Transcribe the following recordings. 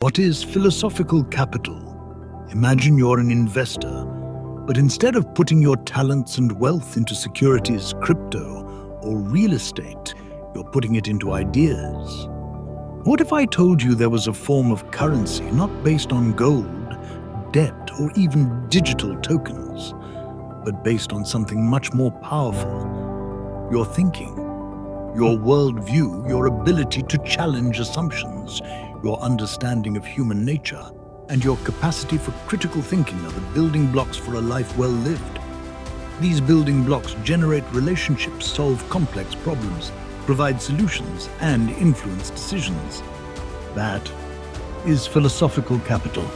What is philosophical capital? Imagine you're an investor, but instead of putting your talents and wealth into securities, crypto, or real estate, you're putting it into ideas. What if I told you there was a form of currency not based on gold, debt, or even digital tokens, but based on something much more powerful? Your thinking, your worldview, your ability to challenge assumptions, your understanding of human nature, and your capacity for critical thinking are the building blocks for a life well lived. These building blocks generate relationships, solve complex problems, provide solutions, and influence decisions. That is philosophical capital.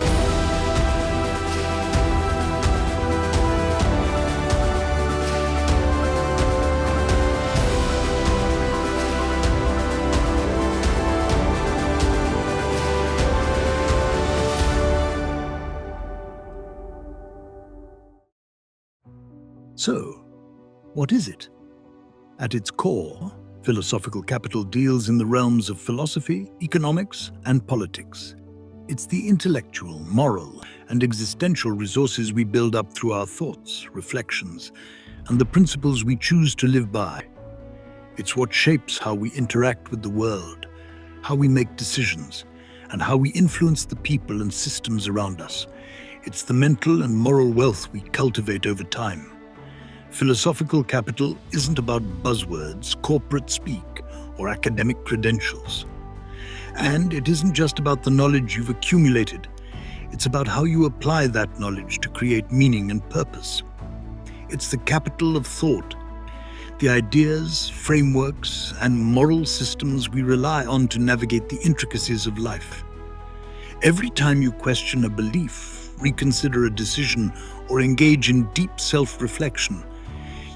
So, what is it? At its core, philosophical capital deals in the realms of philosophy, economics, and politics. It's the intellectual, moral, and existential resources we build up through our thoughts, reflections, and the principles we choose to live by. It's what shapes how we interact with the world, how we make decisions, and how we influence the people and systems around us. It's the mental and moral wealth we cultivate over time. Philosophical capital isn't about buzzwords, corporate speak, or academic credentials. And it isn't just about the knowledge you've accumulated. It's about how you apply that knowledge to create meaning and purpose. It's the capital of thought, the ideas, frameworks, and moral systems we rely on to navigate the intricacies of life. Every time you question a belief, reconsider a decision, or engage in deep self-reflection,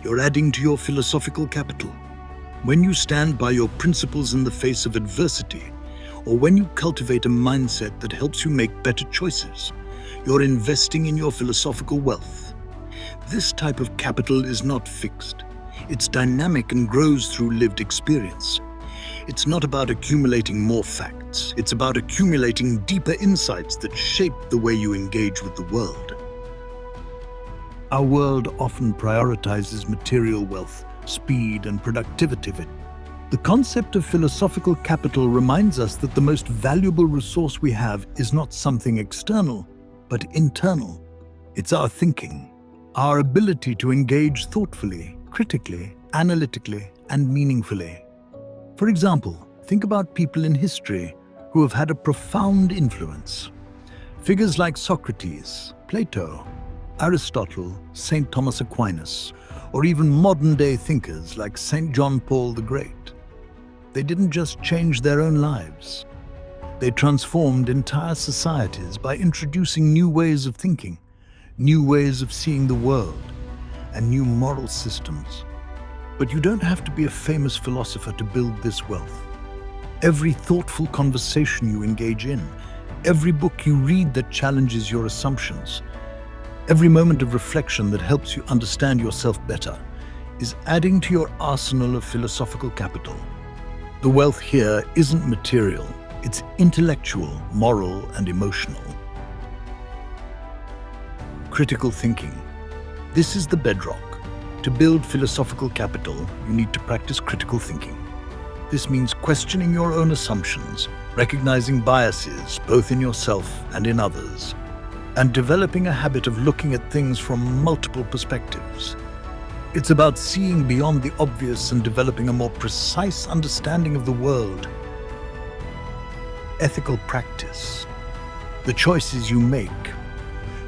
you're adding to your philosophical capital. When you stand by your principles in the face of adversity, or when you cultivate a mindset that helps you make better choices, you're investing in your philosophical wealth. This type of capital is not fixed. It's dynamic and grows through lived experience. It's not about accumulating more facts. It's about accumulating deeper insights that shape the way you engage with the world. Our world often prioritizes material wealth, speed, and productivity. The concept of philosophical capital reminds us that the most valuable resource we have is not something external, but internal. It's our thinking, our ability to engage thoughtfully, critically, analytically, and meaningfully. For example, think about people in history who have had a profound influence. Figures like Socrates, Plato, Aristotle, St. Thomas Aquinas, or even modern-day thinkers like St. John Paul the Great. They didn't just change their own lives. They transformed entire societies by introducing new ways of thinking, new ways of seeing the world, and new moral systems. But you don't have to be a famous philosopher to build this wealth. Every thoughtful conversation you engage in, every book you read that challenges your assumptions, every moment of reflection that helps you understand yourself better is adding to your arsenal of philosophical capital. The wealth here isn't material, it's intellectual, moral, and emotional. Critical thinking. This is the bedrock. To build philosophical capital, you need to practice critical thinking. This means questioning your own assumptions, recognizing biases both in yourself and in others, and developing a habit of looking at things from multiple perspectives. It's about seeing beyond the obvious and developing a more precise understanding of the world. Ethical practice. The choices you make,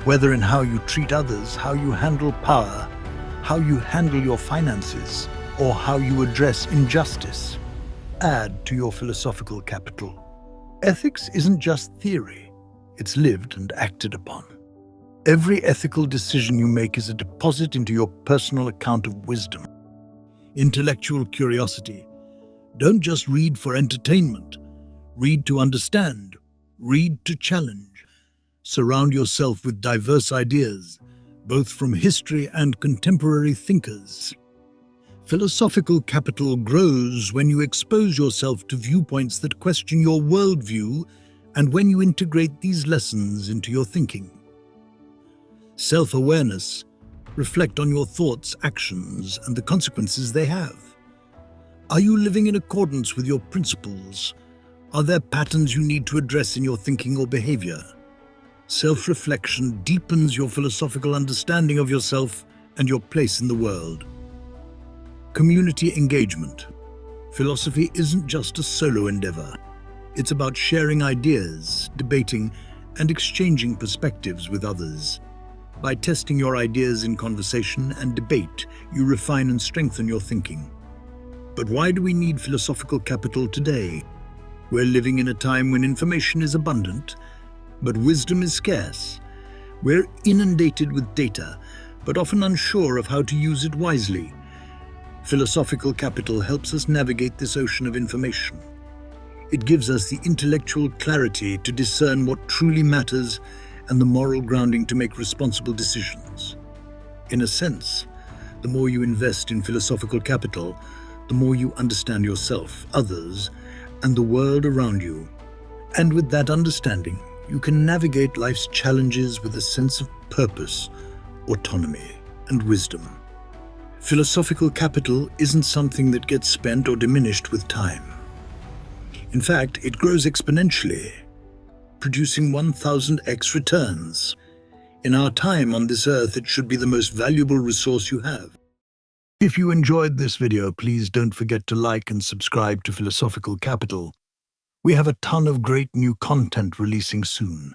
whether in how you treat others, how you handle power, how you handle your finances, or how you address injustice, add to your philosophical capital. Ethics isn't just theory. It's lived and acted upon. Every ethical decision you make is a deposit into your personal account of wisdom. Intellectual curiosity. Don't just read for entertainment. Read to understand. Read to challenge. Surround yourself with diverse ideas, both from history and contemporary thinkers. Philosophical capital grows when you expose yourself to viewpoints that question your worldview and when you integrate these lessons into your thinking. Self-awareness, reflect on your thoughts, actions, and the consequences they have. Are you living in accordance with your principles? Are there patterns you need to address in your thinking or behavior? Self-reflection deepens your philosophical understanding of yourself and your place in the world. Community engagement. Philosophy isn't just a solo endeavor. It's about sharing ideas, debating, and exchanging perspectives with others. By testing your ideas in conversation and debate, you refine and strengthen your thinking. But why do we need philosophical capital today? We're living in a time when information is abundant, but wisdom is scarce. We're inundated with data, but often unsure of how to use it wisely. Philosophical capital helps us navigate this ocean of information. It gives us the intellectual clarity to discern what truly matters and the moral grounding to make responsible decisions. In a sense, the more you invest in philosophical capital, the more you understand yourself, others, and the world around you. And with that understanding, you can navigate life's challenges with a sense of purpose, autonomy, and wisdom. Philosophical capital isn't something that gets spent or diminished with time. In fact, it grows exponentially, producing 1000x returns. In our time on this earth, it should be the most valuable resource you have. If you enjoyed this video, please don't forget to like and subscribe to Philosophical Capital. We have a ton of great new content releasing soon.